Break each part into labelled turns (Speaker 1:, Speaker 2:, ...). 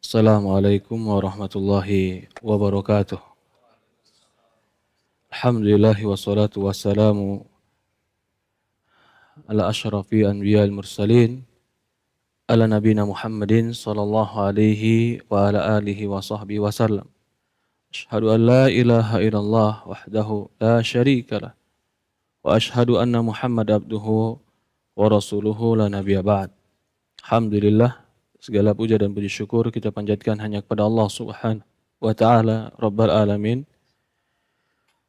Speaker 1: Assalamualaikum warahmatullahi wabarakatuh. Alhamdulillah wassalatu wassalamu ala ashrafi anbiya'il mursalin ala nabina Muhammadin sallallahu alaihi wa ala alihi wa sahbihi wasallam. Ashhadu an la ilaha illallah wahdahu la syarika lah wa ashhadu anna Muhammad abduhu wa rasuluhu la nabiyya ba'd. Alhamdulillah, segala puja dan puji syukur kita panjatkan hanya kepada Allah Subhanahu wa taala Rabbal alamin.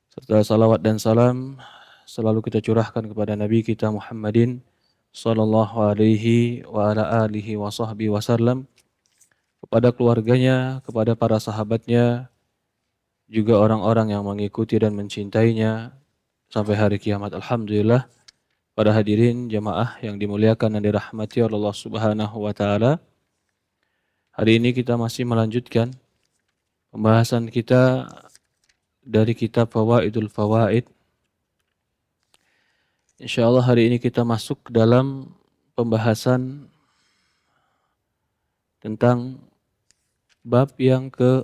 Speaker 1: Serta salawat dan salam selalu kita curahkan kepada Nabi kita Muhammadin sallallahu alaihi wa ala alihi wa sahbihi wasallam, kepada keluarganya, kepada para sahabatnya, juga orang-orang yang mengikuti dan mencintainya sampai hari kiamat. Alhamdulillah, para hadirin jamaah yang dimuliakan dan dirahmati oleh Allah Subhanahu wa taala. Hari ini kita masih melanjutkan pembahasan kita dari kitab Fawaidul Fawaid. Insyaallah hari ini kita masuk ke dalam pembahasan tentang bab yang ke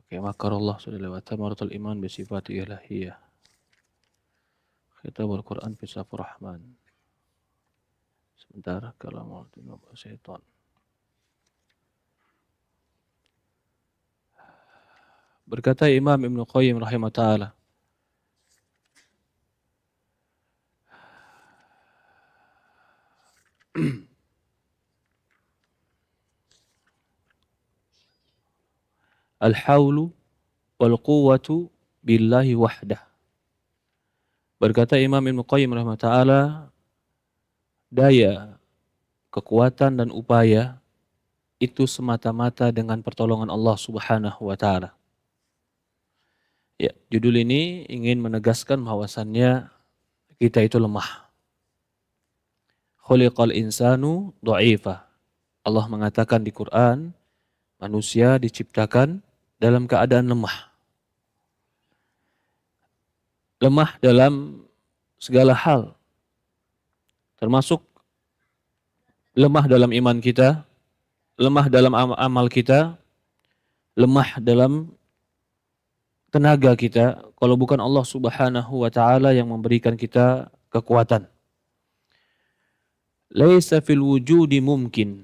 Speaker 1: makarallah sudah lewat tamaratul iman bi sifati ilahiyah. Kitabul Quran fi Safur Rahman. Sebentar, kalamul syaitan. Berkata Imam Ibnu Qayyim rahimahullah ta'ala, al-hawlu wal quwwatu billahi wahdah. Berkata Imam Ibnu Qayyim rahimahullah ta'ala, daya, kekuatan dan upaya itu semata-mata dengan pertolongan Allah Subhanahu wa ta'ala. Ya, judul ini ingin menegaskan bahwasannya kita itu lemah. Khuliqal insanu dha'ifa. Allah mengatakan di Quran, manusia diciptakan dalam keadaan lemah. Lemah dalam segala hal. Termasuk lemah dalam iman kita, lemah dalam amal kita, lemah dalam tenaga kita, kalau bukan Allah Subhanahu wa ta'ala yang memberikan kita kekuatan. Laisa fil wujudi mumkin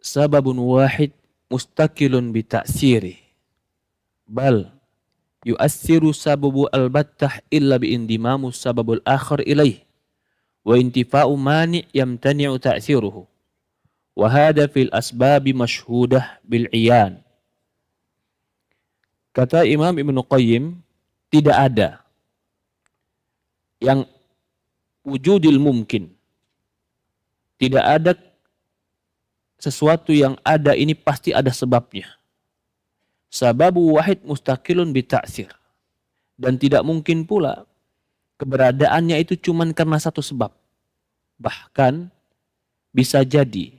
Speaker 1: sababun wahid mustaqilun bi ta'siri, bal yu'assiru sababu al-battah illa bi indimamu sababul akhar ilaih wa intifa'u mani' yamtani'u ta'siruhu wa hadha fil asbabi mashhudah bil iyan. Kata Imam Ibnu Qayyim, tidak ada yang wujudil mungkin. Tidak ada sesuatu yang ada ini pasti ada sebabnya. Sababu wahid mustaqilun bi ta'sir. Dan tidak mungkin pula keberadaannya itu cuma karena satu sebab. Bahkan bisa jadi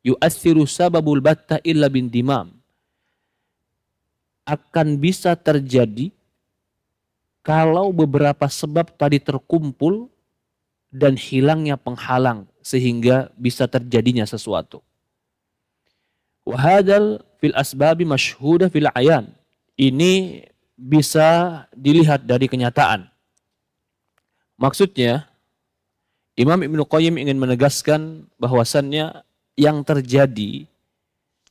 Speaker 1: yu'assiru sababul batta illa bin dimam, akan bisa terjadi kalau beberapa sebab tadi terkumpul dan hilangnya penghalang sehingga bisa terjadinya sesuatu. Wahadal fil asbabi masyhudah fil ayan. Ini bisa dilihat dari kenyataan. Maksudnya, Imam Ibnu Qayyim ingin menegaskan bahwasannya yang terjadi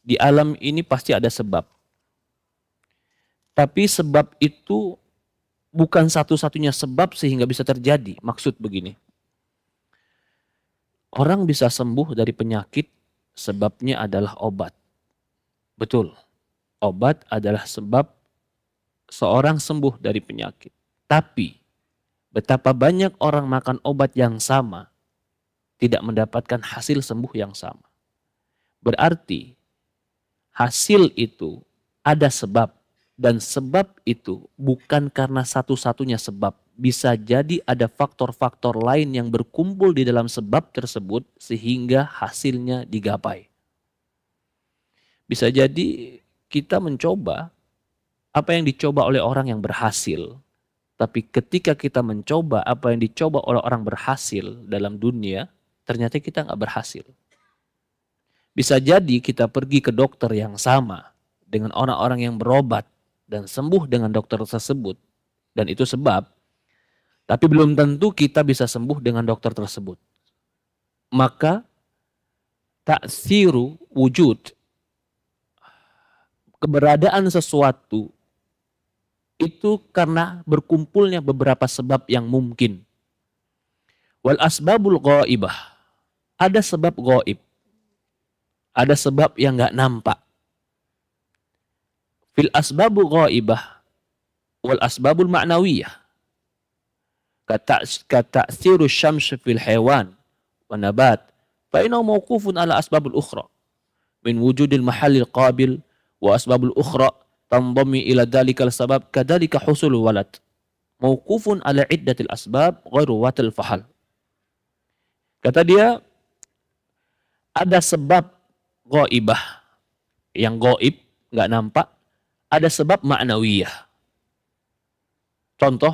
Speaker 1: di alam ini pasti ada sebab. Tapi sebab itu bukan satu-satunya sebab sehingga bisa terjadi. Maksud begini. Orang bisa sembuh dari penyakit, sebabnya adalah obat. Betul. Obat adalah sebab seorang sembuh dari penyakit. Tapi betapa banyak orang makan obat yang sama tidak mendapatkan hasil sembuh yang sama. Berarti hasil itu ada sebab. Dan sebab itu bukan karena satu-satunya sebab. Bisa jadi ada faktor-faktor lain yang berkumpul di dalam sebab tersebut sehingga hasilnya digapai. Bisa jadi kita mencoba apa yang dicoba oleh orang yang berhasil. Tapi ketika kita mencoba apa yang dicoba oleh orang berhasil dalam dunia, ternyata kita nggak berhasil. Bisa jadi kita pergi ke dokter yang sama dengan orang-orang yang berobat dan sembuh dengan dokter tersebut. Dan itu sebab, tapi belum tentu kita bisa sembuh dengan dokter tersebut. Maka ta'siru wujud, keberadaan sesuatu itu karena berkumpulnya beberapa sebab yang mungkin. Wal asbabul ghaibah, ada sebab gaib, ada sebab yang nggak nampak. Fil asbabul ghaibah wal asbabul ma'nawiyah, kata ta'siru syams fil hewan wa nabat, fa innahu mawqufun ala asbabul ukhra min wujudil mahallil qabil wa asbabul ukhra tanḍami ila dalikal sabab kadalika husul walad mawqufun ala iddatil asbab ghairu watil fahal. Kata dia, ada sebab ghaibah yang gaib, nggak nampak, ada sebab ma'nawiyah. Contoh,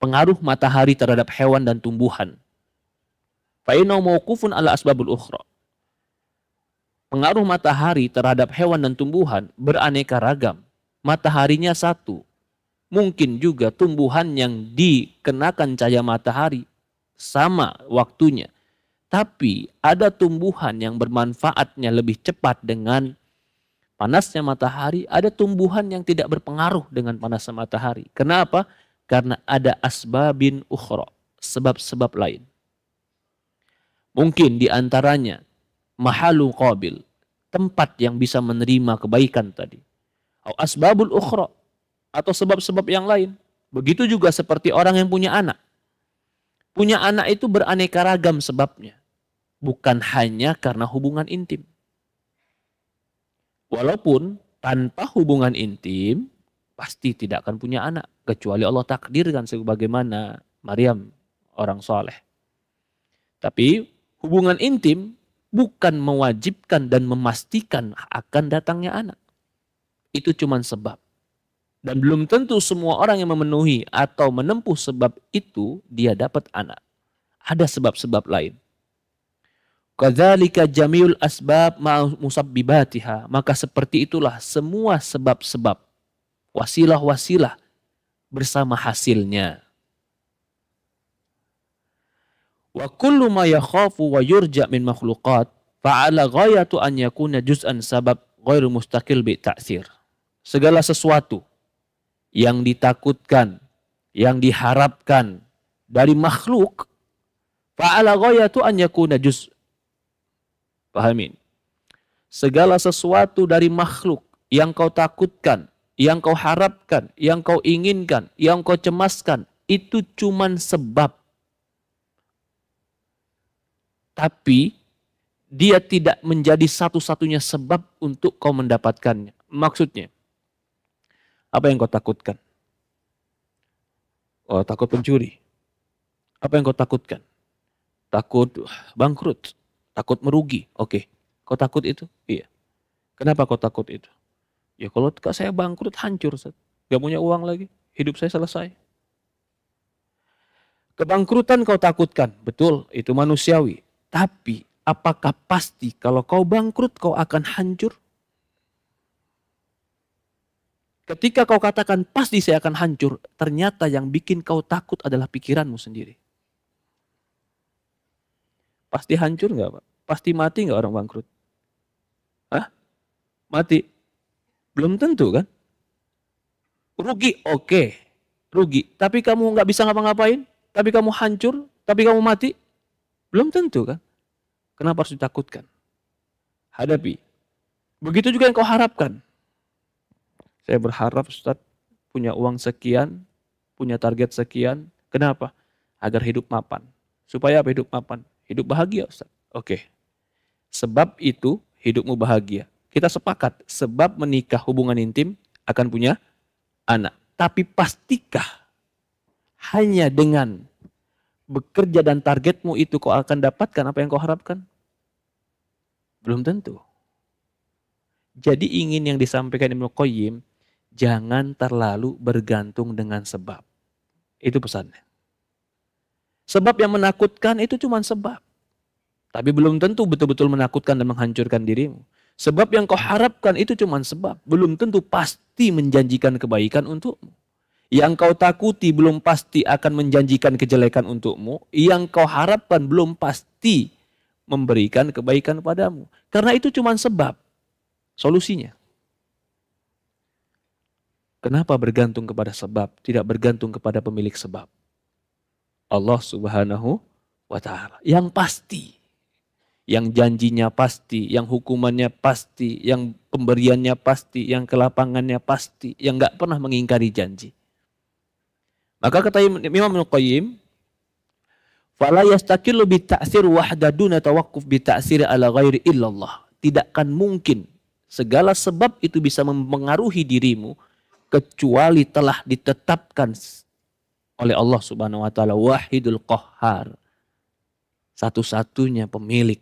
Speaker 1: pengaruh matahari terhadap hewan dan tumbuhan. Fa innahu mawqufun ala asbabul ukhra. Pengaruh matahari terhadap hewan dan tumbuhan beraneka ragam. Mataharinya satu. Mungkin juga tumbuhan yang dikenakan cahaya matahari sama waktunya. Tapi ada tumbuhan yang bermanfaatnya lebih cepat dengan panasnya matahari. Ada tumbuhan yang tidak berpengaruh dengan panasnya matahari. Kenapa? Karena ada asbabin ukhra. Sebab-sebab lain. Mungkin diantaranya mahalu qabil, tempat yang bisa menerima kebaikan tadi. Asbabul ukhra, atau sebab-sebab yang lain. Begitu juga seperti orang yang punya anak. Punya anak itu beraneka ragam sebabnya. Bukan hanya karena hubungan intim. Walaupun tanpa hubungan intim, pasti tidak akan punya anak. Kecuali Allah takdirkan sebagaimana Maryam, orang soleh. Tapi hubungan intim bukan mewajibkan dan memastikan akan datangnya anak. Itu cuma sebab. Dan belum tentu semua orang yang memenuhi atau menempuh sebab itu dia dapat anak. Ada sebab-sebab lain. Kadzalika jamiul asbab musabbibatiha. Maka seperti itulah semua sebab-sebab, wasilah-wasilah bersama hasilnya. Wa kullu ma yakhafu wa yurja min makhluqat fa'ala ghayatu an yakuna juz'an sabab ghairu mustaqil bi ta'sir. Segala sesuatu yang ditakutkan, yang diharapkan dari makhluk, fa'ala ghayatu an yakuna juz'. Pahamin? Segala sesuatu dari makhluk yang kau takutkan, yang kau harapkan, yang kau inginkan, yang kau cemaskan, itu cuman sebab. Tapi dia tidak menjadi satu-satunya sebab untuk kau mendapatkannya. Maksudnya, apa yang kau takutkan? Oh, takut pencuri. Apa yang kau takutkan? Takut bangkrut. Takut merugi. Oke. Kau takut itu? Iya. Kenapa kau takut itu? Ya kalau saya bangkrut hancur. Gak punya uang lagi. Hidup saya selesai. Kebangkrutan kau takutkan. Betul, itu manusiawi. Tapi apakah pasti kalau kau bangkrut kau akan hancur? Ketika kau katakan pasti saya akan hancur, ternyata yang bikin kau takut adalah pikiranmu sendiri. Pasti hancur nggak, Pak? Pasti mati nggak orang bangkrut? Hah? Mati? Belum tentu kan? Rugi, oke. Rugi. Tapi kamu nggak bisa ngapa-ngapain? Tapi kamu hancur? Tapi kamu mati? Belum tentu kan? Kenapa harus ditakutkan? Hadapi. Begitu juga yang kau harapkan. Saya berharap Ustaz punya uang sekian, punya target sekian. Kenapa? Agar hidup mapan. Supaya apa hidup mapan? Hidup bahagia Ustaz. Oke. Sebab itu hidupmu bahagia. Kita sepakat sebab menikah hubungan intim akan punya anak. Tapi pastikah hanya dengan bekerja dan targetmu itu kau akan dapatkan apa yang kau harapkan? Belum tentu. Jadi ingin yang disampaikan Ibnu Qayyim, jangan terlalu bergantung dengan sebab. Itu pesannya. Sebab yang menakutkan itu cuma sebab. Tapi belum tentu betul-betul menakutkan dan menghancurkan dirimu. Sebab yang kau harapkan itu cuma sebab. Belum tentu pasti menjanjikan kebaikan untukmu. Yang kau takuti belum pasti akan menjanjikan kejelekan untukmu. Yang kau harapkan belum pasti memberikan kebaikan padamu. Karena itu cuma sebab. Solusinya. Kenapa bergantung kepada sebab? Tidak bergantung kepada pemilik sebab. Allah Subhanahu wa ta'ala. Yang pasti. Yang janjinya pasti. Yang hukumannya pasti. Yang pemberiannya pasti. Yang kelapangannya pasti. Yang gak pernah mengingkari janji. Maka kata Imam Ibnu Qayyim, fala yastakillu bi ta'sir wahdaduna tawaqquf bi ta'sir ala ghairi illallah. Tidak akan mungkin segala sebab itu bisa mempengaruhi dirimu kecuali telah ditetapkan oleh Allah Subhanahu wa taala Wahidul Qahhar. Satu-satunya pemilik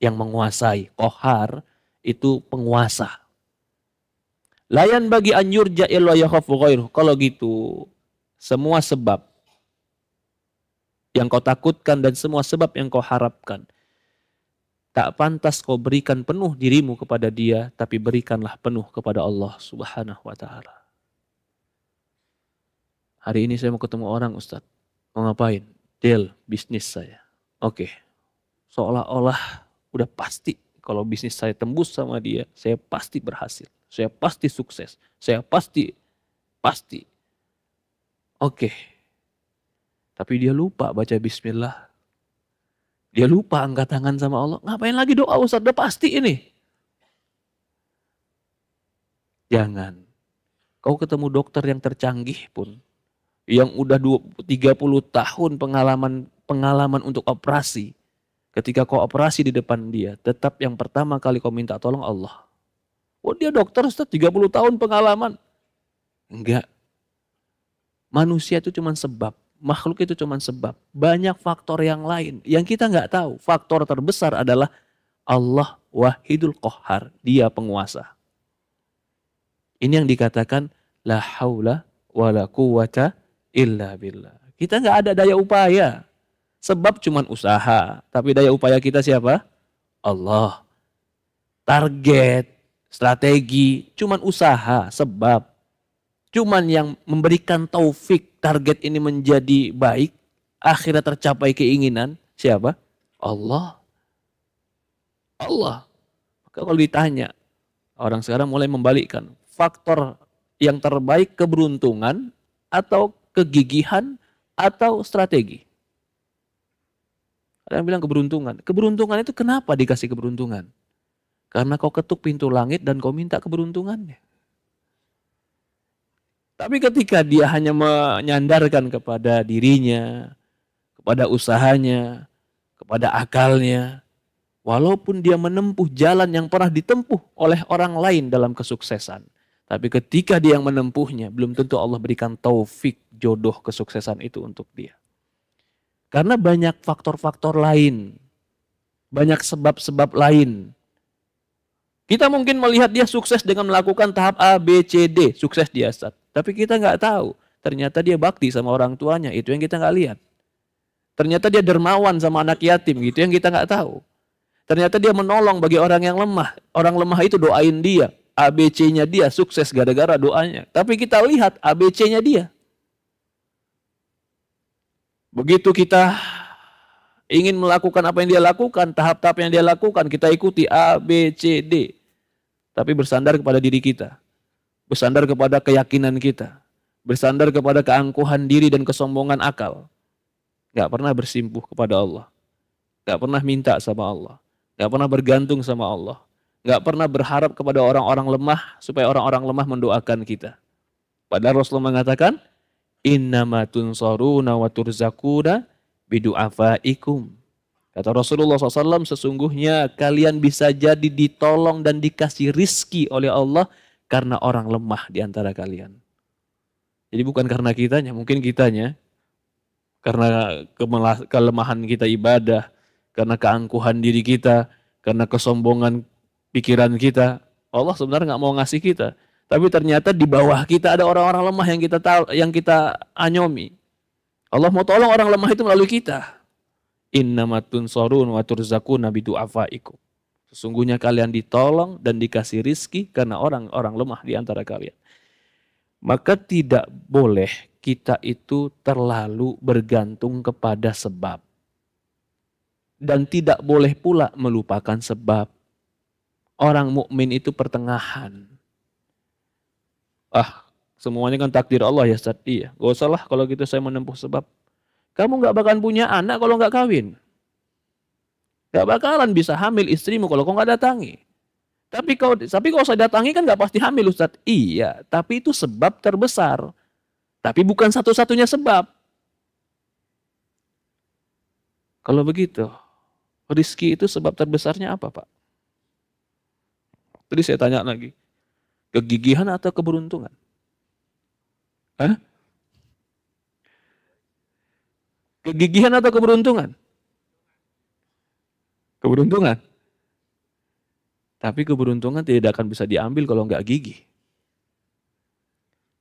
Speaker 1: yang menguasai. Qahhar itu penguasa. Layan bagi an yurja illa yakhafu ghairuh. Kalau gitu, semua sebab yang kau takutkan dan semua sebab yang kau harapkan, tak pantas kau berikan penuh dirimu kepada dia, tapi berikanlah penuh kepada Allah Subhanahu wa ta'ala. Hari ini saya mau ketemu orang, Ustadz. Mau ngapain? Deal bisnis saya. Oke. Seolah-olah udah pasti kalau bisnis saya tembus sama dia, saya pasti berhasil. Saya pasti sukses. Saya pasti. Oke. Tapi dia lupa baca bismillah. Dia lupa angkat tangan sama Allah. Ngapain lagi doa, Ustadz? Udah pasti ini. Jangan. Kau ketemu dokter yang tercanggih pun, yang udah 30 tahun pengalaman untuk operasi. Ketika kau operasi di depan dia, tetap yang pertama kali kau minta tolong Allah. Oh dia dokter Ustaz 30 tahun pengalaman. Enggak. Manusia itu cuma sebab. Makhluk itu cuma sebab. Banyak faktor yang lain yang kita nggak tahu. Faktor terbesar adalah Allah Wahidul Qahhar. Dia penguasa. Ini yang dikatakan la haula wala quwwata illa billah. Kita nggak ada daya upaya. Sebab cuman usaha. Tapi daya upaya kita siapa? Allah. Target, strategi, cuman usaha, sebab. Cuman yang memberikan taufik target ini menjadi baik, akhirnya tercapai keinginan, siapa? Allah. Allah. Maka kalau ditanya, orang sekarang mulai membalikkan. Faktor yang terbaik keberuntungan atau kegigihan atau strategi. Ada yang bilang keberuntungan. Keberuntungan itu kenapa dikasih keberuntungan? Karena kau ketuk pintu langit dan kau minta keberuntungannya. Tapi ketika dia hanya menyandarkan kepada dirinya, kepada usahanya, kepada akalnya, walaupun dia menempuh jalan yang pernah ditempuh oleh orang lain dalam kesuksesan, tapi ketika dia yang menempuhnya, belum tentu Allah berikan taufik jodoh kesuksesan itu untuk dia. Karena banyak faktor-faktor lain, banyak sebab-sebab lain. Kita mungkin melihat dia sukses dengan melakukan tahap A, B, C, D. Sukses dia, Ustaz. Tapi kita nggak tahu. Ternyata dia bakti sama orang tuanya. Itu yang kita nggak lihat. Ternyata dia dermawan sama anak yatim. Gitu yang kita nggak tahu. Ternyata dia menolong bagi orang yang lemah. Orang lemah itu doain dia. A, B, C-nya dia sukses gara-gara doanya. Tapi kita lihat A, B, C-nya dia. Begitu kita ingin melakukan apa yang dia lakukan, tahap-tahap yang dia lakukan, kita ikuti A, B, C, D. Tapi bersandar kepada diri kita. Bersandar kepada keyakinan kita. Bersandar kepada keangkuhan diri dan kesombongan akal. Gak pernah bersimpuh kepada Allah. Gak pernah minta sama Allah. Gak pernah bergantung sama Allah. Gak pernah berharap kepada orang-orang lemah supaya orang-orang lemah mendoakan kita. Padahal Rasulullah mengatakan, innama tunsaruna wa turzakuna bidu'afaikum. Kata Rasulullah SAW, sesungguhnya kalian bisa jadi ditolong dan dikasih rizki oleh Allah karena orang lemah di antara kalian. Jadi bukan karena kitanya, mungkin kitanya karena kelemahan kita ibadah, karena keangkuhan diri kita, karena kesombongan pikiran kita. Allah sebenarnya nggak mau ngasih kita. Tapi ternyata di bawah kita ada orang-orang lemah yang kita anyomi. Allah mau tolong orang lemah itu melalui kita. Innamatun sorun wa turzakuna bidu'afaikum. Sesungguhnya kalian ditolong dan dikasih rizki karena orang-orang lemah di antara kalian. Maka tidak boleh kita itu terlalu bergantung kepada sebab. Dan tidak boleh pula melupakan sebab. Orang mukmin itu pertengahan. Semuanya kan takdir Allah ya Ustaz. Iya, gak usah lah kalau gitu saya menempuh sebab. Kamu gak bakalan punya anak kalau gak kawin. Gak bakalan bisa hamil istrimu kalau kau gak datangi. Tapi kalau saya datangi kan gak pasti hamil Ustaz. Iya, tapi itu sebab terbesar. Tapi bukan satu-satunya sebab. Kalau begitu, rizki itu sebab terbesarnya apa Pak? Tadi saya tanya lagi. Kegigihan atau keberuntungan? Hah? Kegigihan atau keberuntungan? Keberuntungan. Tapi keberuntungan tidak akan bisa diambil kalau nggak gigih.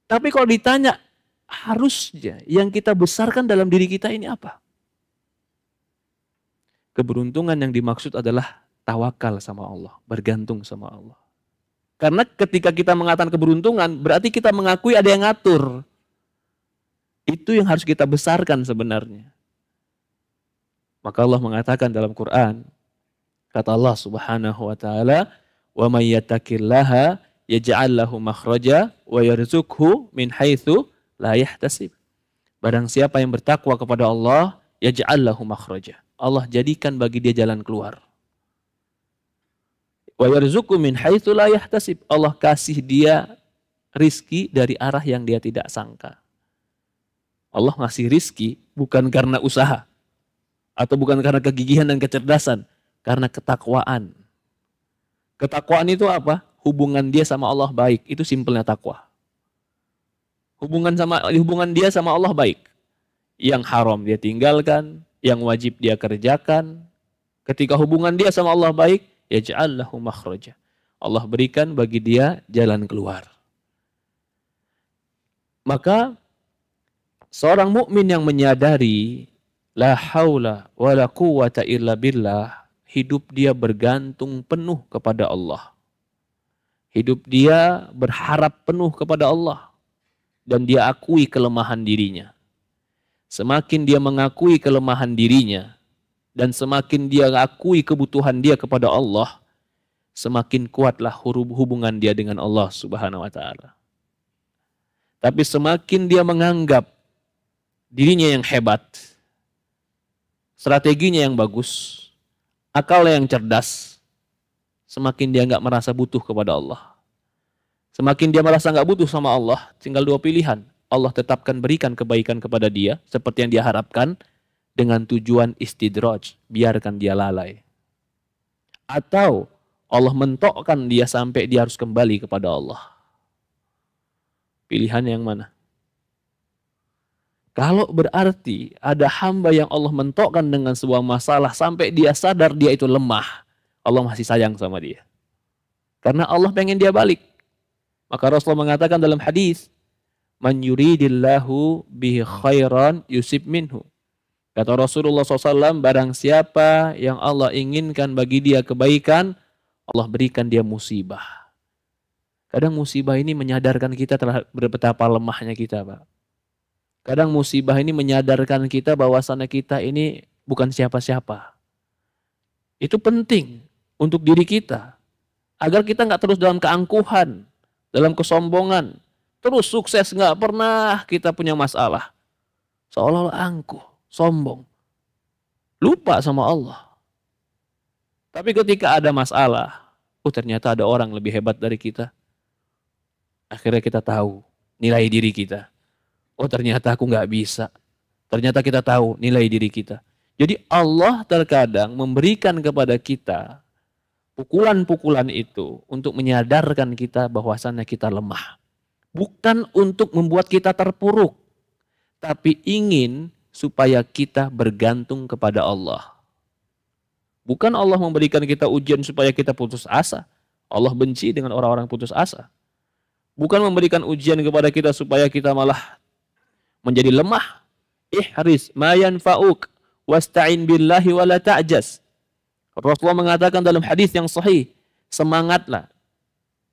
Speaker 1: Tapi kalau ditanya, harusnya yang kita besarkan dalam diri kita ini apa? Keberuntungan yang dimaksud adalah tawakal sama Allah, bergantung sama Allah. Karena ketika kita mengatakan keberuntungan, berarti kita mengakui ada yang ngatur. Itu yang harus kita besarkan sebenarnya. Maka Allah mengatakan dalam Quran, kata Allah Subhanahu wa taala, "Wa may yattaqillaha yaj'al lahu makhraja wa yarzuqhu min haitsu la yahtasib." Barang siapa yang bertakwa kepada Allah, yaj'al lahu makhraja. Allah jadikan bagi dia jalan keluar. Wa yarzuqhu min haitsu la yahtasib. Allah kasih dia rizki dari arah yang dia tidak sangka. Allah ngasih rizki bukan karena usaha atau bukan karena kegigihan dan kecerdasan, karena ketakwaan. Ketakwaan itu apa? Hubungan dia sama Allah baik. Itu simpelnya takwa. Hubungan dia sama Allah baik. Yang haram dia tinggalkan, yang wajib dia kerjakan. Ketika hubungan dia sama Allah baik, yaj'al lahu makhraja. Allah berikan bagi dia jalan keluar. Maka seorang mukmin yang menyadari la haula wala quwwata illa billah, hidup dia bergantung penuh kepada Allah. Hidup dia berharap penuh kepada Allah. Dan dia akui kelemahan dirinya. Semakin dia mengakui kelemahan dirinya, dan semakin dia akui kebutuhan dia kepada Allah, semakin kuatlah hubungan dia dengan Allah Subhanahu wa taala. Tapi semakin dia menganggap dirinya yang hebat, strateginya yang bagus, akalnya yang cerdas, semakin dia nggak merasa butuh kepada Allah. Semakin dia merasa nggak butuh sama Allah, tinggal dua pilihan. Allah tetapkan berikan kebaikan kepada dia, seperti yang dia harapkan, dengan tujuan istidraj, biarkan dia lalai. Atau Allah mentokkan dia sampai dia harus kembali kepada Allah. Pilihan yang mana? Kalau berarti ada hamba yang Allah mentokkan dengan sebuah masalah sampai dia sadar dia itu lemah, Allah masih sayang sama dia. Karena Allah pengen dia balik. Maka Rasulullah mengatakan dalam hadis, "Man yuridillahu bihi khairan yusib minhu." Kata Rasulullah SAW, barang siapa yang Allah inginkan bagi dia kebaikan, Allah berikan dia musibah. Kadang musibah ini menyadarkan kita betapa lemahnya kita, Pak. Kadang musibah ini menyadarkan kita bahwasannya kita ini bukan siapa-siapa. Itu penting untuk diri kita. Agar kita nggak terus dalam keangkuhan, dalam kesombongan. Terus sukses, nggak pernah kita punya masalah. Seolah-olah angkuh, sombong. Lupa sama Allah. Tapi ketika ada masalah, ternyata ada orang lebih hebat dari kita. Akhirnya kita tahu nilai diri kita. Ternyata aku nggak bisa. Ternyata kita tahu nilai diri kita. Jadi Allah terkadang memberikan kepada kita pukulan-pukulan itu untuk menyadarkan kita bahwasannya kita lemah. Bukan untuk membuat kita terpuruk, tapi ingin supaya kita bergantung kepada Allah. Bukan Allah memberikan kita ujian supaya kita putus asa. Allah benci dengan orang-orang putus asa. Bukan memberikan ujian kepada kita supaya kita malah menjadi lemah. Ihris ma yanfa'uk Wasta'in billahi wa la ta'jas. Rasulullah mengatakan dalam hadis yang sahih, semangatlah.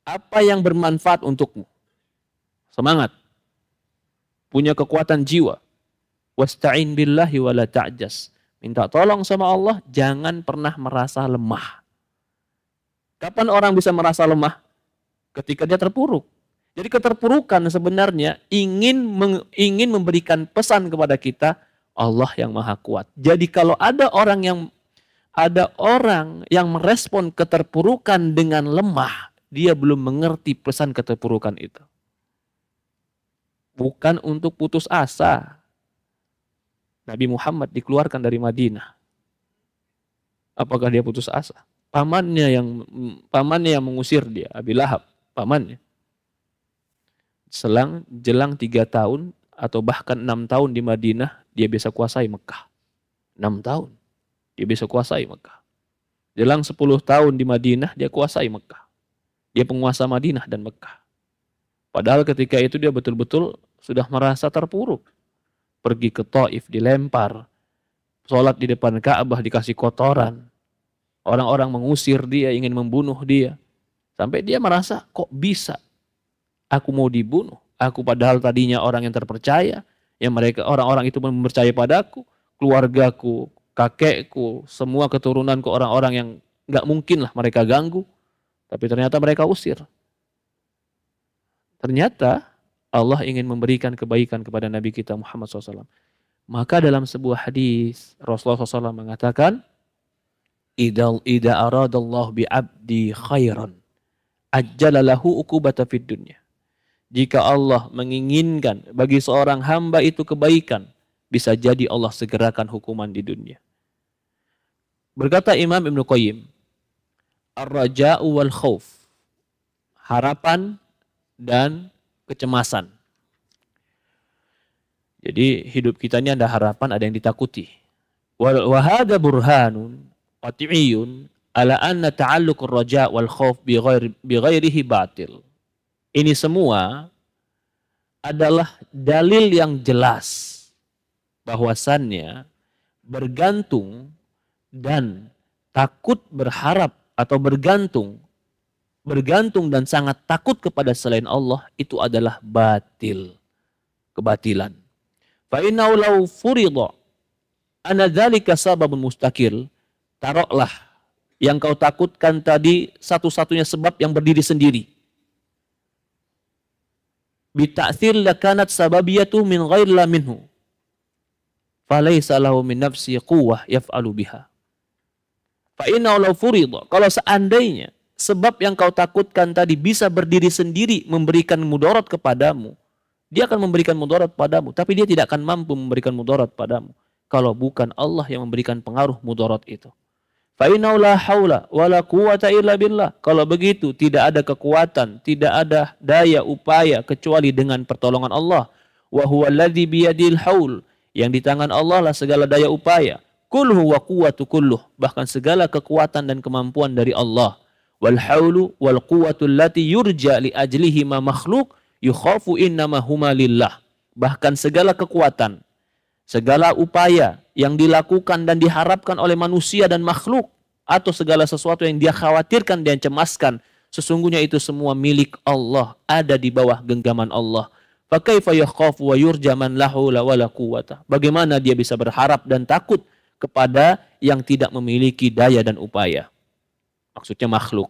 Speaker 1: Apa yang bermanfaat untukmu? Semangat. Punya kekuatan jiwa. Wasta'in billahi wa la ta'jas. Minta tolong sama Allah, jangan pernah merasa lemah. Kapan orang bisa merasa lemah? Ketika dia terpuruk. Jadi keterpurukan sebenarnya ingin memberikan pesan kepada kita, Allah yang maha kuat. Jadi kalau ada orang yang merespon keterpurukan dengan lemah, dia belum mengerti pesan keterpurukan itu. Bukan untuk putus asa. Nabi Muhammad dikeluarkan dari Madinah. Apakah dia putus asa? Pamannya yang mengusir dia, Abi Lahab, pamannya. Jelang 3 tahun atau bahkan 6 tahun di Madinah, dia bisa kuasai Mekah. 6 tahun dia bisa kuasai Mekah. Jelang 10 tahun di Madinah, dia kuasai Mekah. Dia penguasa Madinah dan Mekah. Padahal ketika itu dia betul-betul sudah merasa terpuruk. Pergi ke Taif dilempar. Sholat di depan Ka'bah dikasih kotoran. Orang-orang mengusir dia, ingin membunuh dia. Sampai dia merasa, kok bisa? Aku mau dibunuh. Aku padahal tadinya orang yang terpercaya. Yang orang-orang itu mempercayai padaku. Keluargaku, kakekku, semua keturunanku orang-orang yang gak mungkin lah mereka ganggu. Tapi ternyata mereka usir. Ternyata Allah ingin memberikan kebaikan kepada Nabi kita Muhammad SAW. Maka dalam sebuah hadis Rasulullah SAW mengatakan, Ida aradallahu bi'abdi khairan ajjalalahu uqubata fid dunya. Jika Allah menginginkan bagi seorang hamba itu kebaikan, bisa jadi Allah segerakan hukuman di dunia. Berkata Imam Ibnu Qayyim, ar-raja'u wal khauf, harapan dan kecemasan. Jadi hidup kita ini ada harapan, ada yang ditakuti. Wa hadza burhanun qat'iyyun ala anna ta'alluqur raja' wal khauf bi ghairihi batil. Ini semua adalah dalil yang jelas bahwasannya bergantung dan takut berharap atau bergantung dan sangat takut kepada selain Allah itu adalah batil, kebatilan. Fa innahu law furida anna dzalika sababun mustaqil, taruhlah yang kau takutkan tadi satu-satunya sebab yang berdiri sendiri. Bita'thir lakanat sababiyatu min ghair la minhu. Falaysa lahu min nafsi quwwah yaf'alu biha. Fa innahu law furida, kalau seandainya sebab yang kau takutkan tadi bisa berdiri sendiri memberikan mudarat kepadamu, dia akan memberikan mudarat padamu, tapi dia tidak akan mampu memberikan mudarat padamu kalau bukan Allah yang memberikan pengaruh mudarat itu. Fa innahu la haula wala quwwata illa billah. Kalau begitu tidak ada kekuatan, tidak ada daya upaya kecuali dengan pertolongan Allah. Wa huwa alladzi biyadil haul, yang di tangan Allah lah segala daya upaya. Kulhu wa quwwatu kulluh, bahkan segala kekuatan dan kemampuan dari Allah. Wal haulu wal quwwatu allati yurja li ajlihi ma makhluk yukhafu innama huma lillah. Bahkan segala kekuatan, segala upaya yang dilakukan dan diharapkan oleh manusia dan makhluk, atau segala sesuatu yang dia khawatirkan dan cemaskan, sesungguhnya itu semua milik Allah, ada di bawah genggaman Allah. Fa kaifa yakhafu wa yurja man la haula wala quwwata. Bagaimana dia bisa berharap dan takut kepada yang tidak memiliki daya dan upaya? Maksudnya makhluk.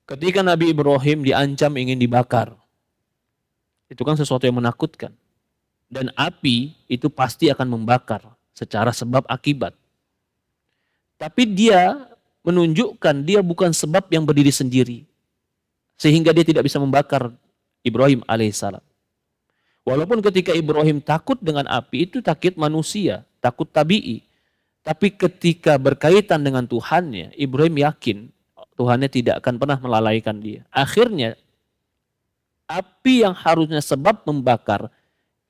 Speaker 1: Ketika Nabi Ibrahim diancam ingin dibakar, itu kan sesuatu yang menakutkan. Dan api itu pasti akan membakar secara sebab akibat. Tapi dia menunjukkan dia bukan sebab yang berdiri sendiri, sehingga dia tidak bisa membakar Ibrahim alaihissalam. Walaupun ketika Ibrahim takut dengan api itu takut manusia, takut tabi'i. Tapi ketika berkaitan dengan Tuhannya, Ibrahim yakin Tuhannya tidak akan pernah melalaikan dia. Akhirnya api yang harusnya sebab membakar,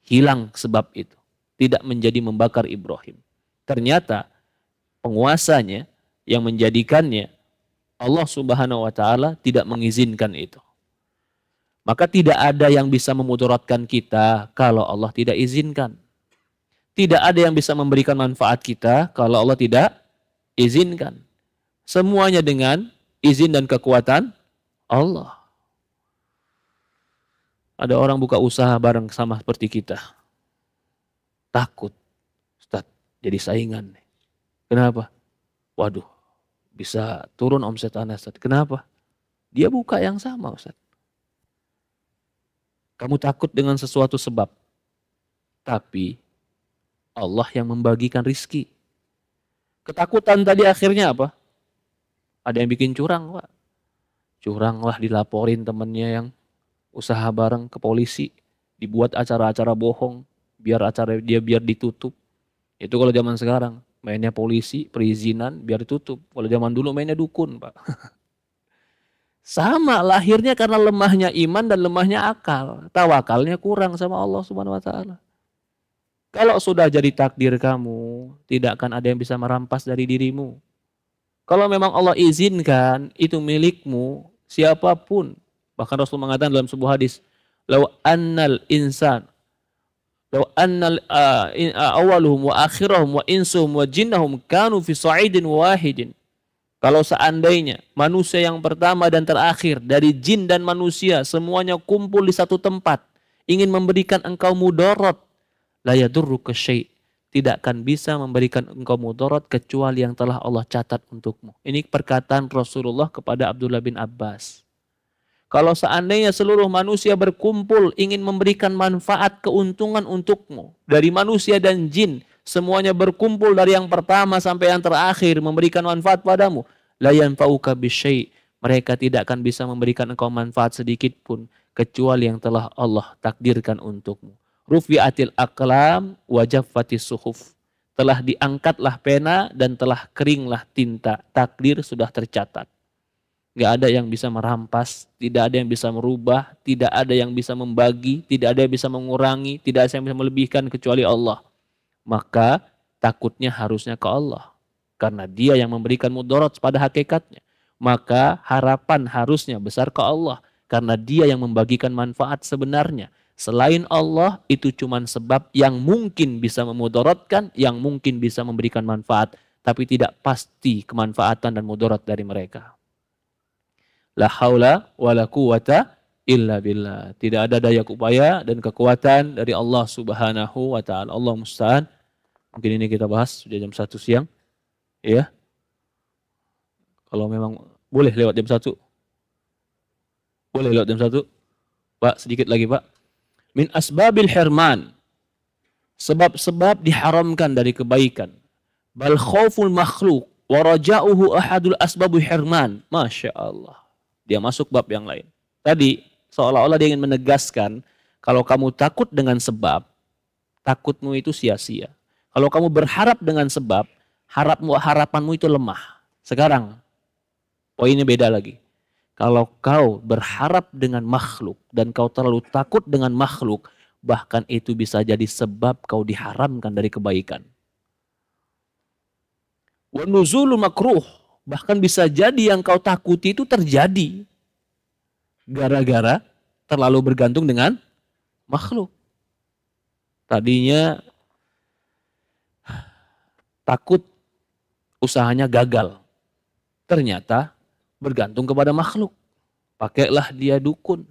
Speaker 1: hilang sebab itu. Tidak menjadi membakar Ibrahim. Ternyata penguasanya yang menjadikannya, Allah Subhanahu wa Ta'ala tidak mengizinkan itu. Maka tidak ada yang bisa memudaratkan kita kalau Allah tidak izinkan. Tidak ada yang bisa memberikan manfaat kita kalau Allah tidak izinkan. Semuanya dengan izin dan kekuatan Allah. Ada orang buka usaha bareng sama seperti kita. Takut, Ustaz, jadi saingan. Kenapa? Waduh, bisa turun omset Anda, Ustaz. Kenapa? Dia buka yang sama, Ustaz. Kamu takut dengan sesuatu sebab. Tapi Allah yang membagikan rizki. Ketakutan tadi akhirnya apa? Ada yang bikin curang, Pak. Curang lah, dilaporin temennya yang usaha bareng ke polisi. Dibuat acara-acara bohong. Biar acara dia biar ditutup. Itu kalau zaman sekarang. Mainnya polisi, perizinan, biar ditutup. Kalau zaman dulu mainnya dukun, Pak. Sama, lahirnya karena lemahnya iman dan lemahnya akal. Tawakalnya kurang sama Allah Subhanahu wa taala. Kalau sudah jadi takdir kamu, tidak akan ada yang bisa merampas dari dirimu. Kalau memang Allah izinkan, itu milikmu, siapapun. Bahkan Rasul mengatakan dalam sebuah hadis, "Lau annal insan, lau annal awaluhum wa akhirahum wa insuhum wa jinnahum kanu fi sa'idin wahidin." Kalau seandainya manusia yang pertama dan terakhir dari jin dan manusia semuanya kumpul di satu tempat, ingin memberikan engkau mudarat, la yadurruka syai', tidak akan bisa memberikan engkau mudarat kecuali yang telah Allah catat untukmu. Ini perkataan Rasulullah kepada Abdullah bin Abbas. Kalau seandainya seluruh manusia berkumpul ingin memberikan manfaat keuntungan untukmu, dari manusia dan jin, semuanya berkumpul dari yang pertama sampai yang terakhir memberikan manfaat padamu, la yanfa'uka bisyai', mereka tidak akan bisa memberikan engkau manfaat sedikit pun kecuali yang telah Allah takdirkan untukmu. Rufi'atil aqlam wa jaffatis suhuf. Telah diangkatlah pena dan telah keringlah tinta. Takdir sudah tercatat. Gak ada yang bisa merampas, tidak ada yang bisa merubah, tidak ada yang bisa membagi, tidak ada yang bisa mengurangi, tidak ada yang bisa melebihkan kecuali Allah. Maka takutnya harusnya ke Allah. Karena dia yang memberikan mudarat pada hakikatnya. Maka harapan harusnya besar ke Allah. Karena dia yang membagikan manfaat sebenarnya. Selain Allah itu cuma sebab yang mungkin bisa memudaratkan, yang mungkin bisa memberikan manfaat. Tapi tidak pasti kemanfaatan dan mudarat dari mereka. La haula wa la quwata illa billah. Tidak ada daya upaya dan kekuatan dari Allah Subhanahu wa taala. Allah musta'an. Mungkin ini kita bahas sudah jam 1 siang. Ya. Kalau memang boleh lewat jam 1. Boleh lewat jam 1. Pak, sedikit lagi, Pak. Min asbabil hirman. Sebab-sebab diharamkan dari kebaikan. Bal khauful makhluk wa raja'uhu ahadul asbabu hirman. Masya Allah. Dia masuk bab yang lain. Tadi seolah-olah dia ingin menegaskan kalau kamu takut dengan sebab, takutmu itu sia-sia. Kalau kamu berharap dengan sebab, harapanmu itu lemah. Sekarang poinnya beda lagi. Kalau kau berharap dengan makhluk dan kau terlalu takut dengan makhluk, bahkan itu bisa jadi sebab kau diharamkan dari kebaikan. Wa nuzulu makruh, bahkan bisa jadi yang kau takuti itu terjadi gara-gara terlalu bergantung dengan makhluk. Tadinya takut usahanya gagal. Ternyata bergantung kepada makhluk. Pakailah dia dukun.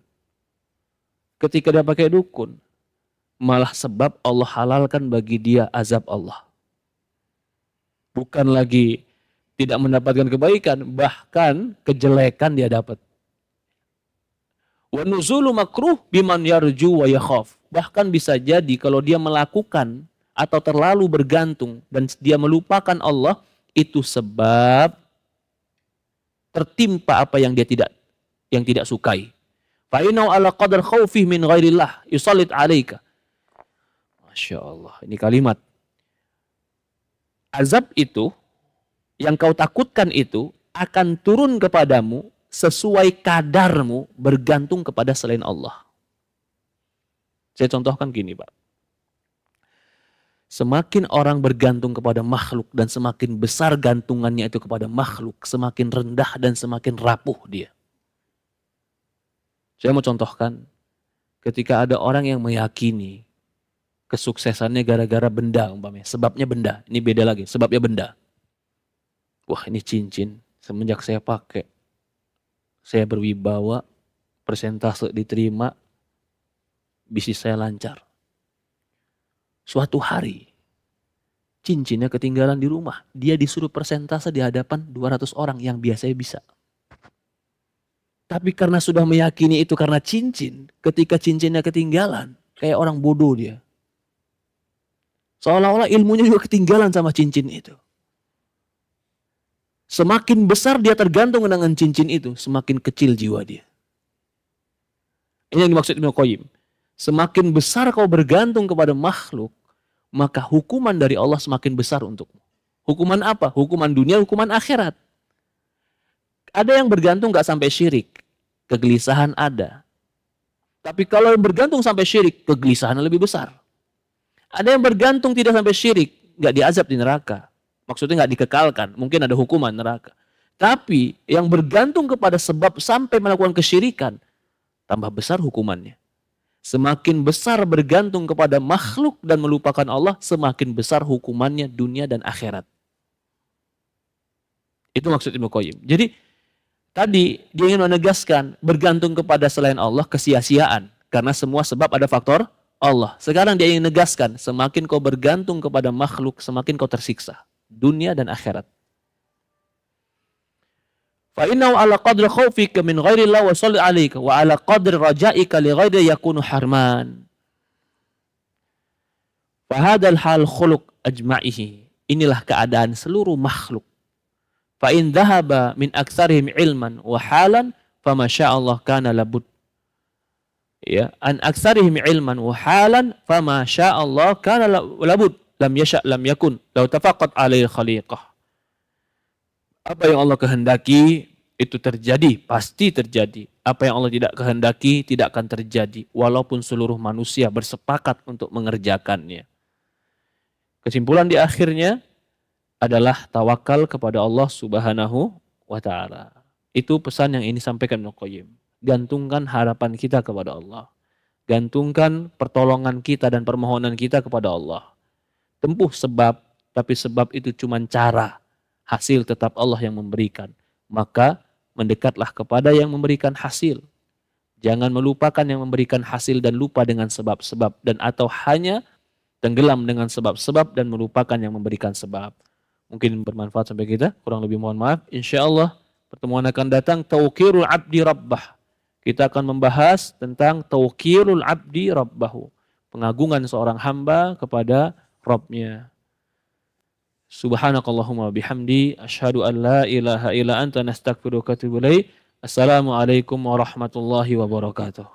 Speaker 1: Ketika dia pakai dukun, malah sebab Allah halalkan bagi dia azab Allah. Bukan lagi tidak mendapatkan kebaikan, bahkan kejelekan dia dapat. Wa nuzulu makruh biman yarju wa yakhaf. Bahkan bisa jadi kalau dia melakukan atau terlalu bergantung dan dia melupakan Allah, itu sebab tertimpa apa yang dia tidak sukai. Fa inna ala qadar khaufi min ghairillah yusallit alaika. Masya Allah, ini kalimat. Azab itu yang kau takutkan itu akan turun kepadamu sesuai kadarmu bergantung kepada selain Allah. Saya contohkan gini, Pak. Semakin orang bergantung kepada makhluk dan semakin besar gantungannya itu kepada makhluk, semakin rendah dan semakin rapuh dia. Saya mau contohkan, ketika ada orang yang meyakini kesuksesannya gara-gara benda umpamanya. Sebabnya benda. Ini beda lagi. Sebabnya benda. Wah, ini cincin. Semenjak saya pakai, saya berwibawa, persentase diterima, bisnis saya lancar. Suatu hari, cincinnya ketinggalan di rumah. Dia disuruh persentase di hadapan 200 orang yang biasanya bisa. Tapi karena sudah meyakini itu karena cincin, ketika cincinnya ketinggalan, kayak orang bodoh dia. Seolah-olah ilmunya juga ketinggalan sama cincin itu. Semakin besar dia tergantung dengan cincin itu, semakin kecil jiwa dia. Ini yang dimaksud Ibnu Qayyim. Semakin besar kau bergantung kepada makhluk, maka hukuman dari Allah semakin besar untukmu. Hukuman apa? Hukuman dunia, hukuman akhirat. Ada yang bergantung gak sampai syirik. Kegelisahan ada. Tapi kalau yang bergantung sampai syirik, kegelisahan lebih besar. Ada yang bergantung tidak sampai syirik, gak diazab di neraka. Maksudnya gak dikekalkan, mungkin ada hukuman neraka. Tapi yang bergantung kepada sebab sampai melakukan kesyirikan, tambah besar hukumannya. Semakin besar bergantung kepada makhluk dan melupakan Allah, semakin besar hukumannya dunia dan akhirat. Itu maksud Ibnu Qayyim. Jadi tadi dia ingin menegaskan bergantung kepada selain Allah kesia-siaan. Karena semua sebab ada faktor Allah. Sekarang dia ingin menegaskan semakin kau bergantung kepada makhluk, semakin kau tersiksa. Dunia dan akhirat. فَإِنَّهُ عَلَى قَدْرِ خَوْفِكَ مِنْ غَيْرِ اللَّهِ وَصَلِّ عَلَيْكَ وَعَلَى قَدْرِ رَجَائِكَ لِغَيْرِ يَكُونُ حَرْمَانٍ فَهَذَا الْحَالُ خُلُقْ أَجْمَعِهِ. Inilah keadaan seluruh makhluk. فَإِنْ ذَهَبَ مِنْ أَكْثَرِهِمْ عِلْمًا وَحَالًا فَمَا شَاءَ اللَّهُ كَانَ لَبُدْ. Ya, an aktsarihim ilman wa halan fama syaa Allah kana labud lam yasha lam yakun law tafaqat alaihi khaliqah. Apa yang Allah kehendaki itu terjadi, pasti terjadi. Apa yang Allah tidak kehendaki tidak akan terjadi walaupun seluruh manusia bersepakat untuk mengerjakannya. Kesimpulan di akhirnya adalah tawakal kepada Allah Subhanahu wa taala. Itu pesan yang ini sampaikan Ibnu Qayyim. Gantungkan harapan kita kepada Allah. Gantungkan pertolongan kita dan permohonan kita kepada Allah. Tempuh sebab, tapi sebab itu cuma cara. Hasil tetap Allah yang memberikan. Maka mendekatlah kepada yang memberikan hasil. Jangan melupakan yang memberikan hasil dan lupa dengan sebab-sebab. Dan atau hanya tenggelam dengan sebab-sebab dan melupakan yang memberikan sebab. Mungkin bermanfaat sampai kita. Kurang lebih mohon maaf. InsyaAllah pertemuan akan datang. Tawqirul abdi rabbah. Kita akan membahas tentang tawqirul abdi rabbahu. Pengagungan seorang hamba kepada Rabbnya. Subhanakallahumma bihamdi asyhadu an la ilaha illa anta nastaghfiruka wa atubu ilaik. Assalamualaikum warahmatullahi wabarakatuh.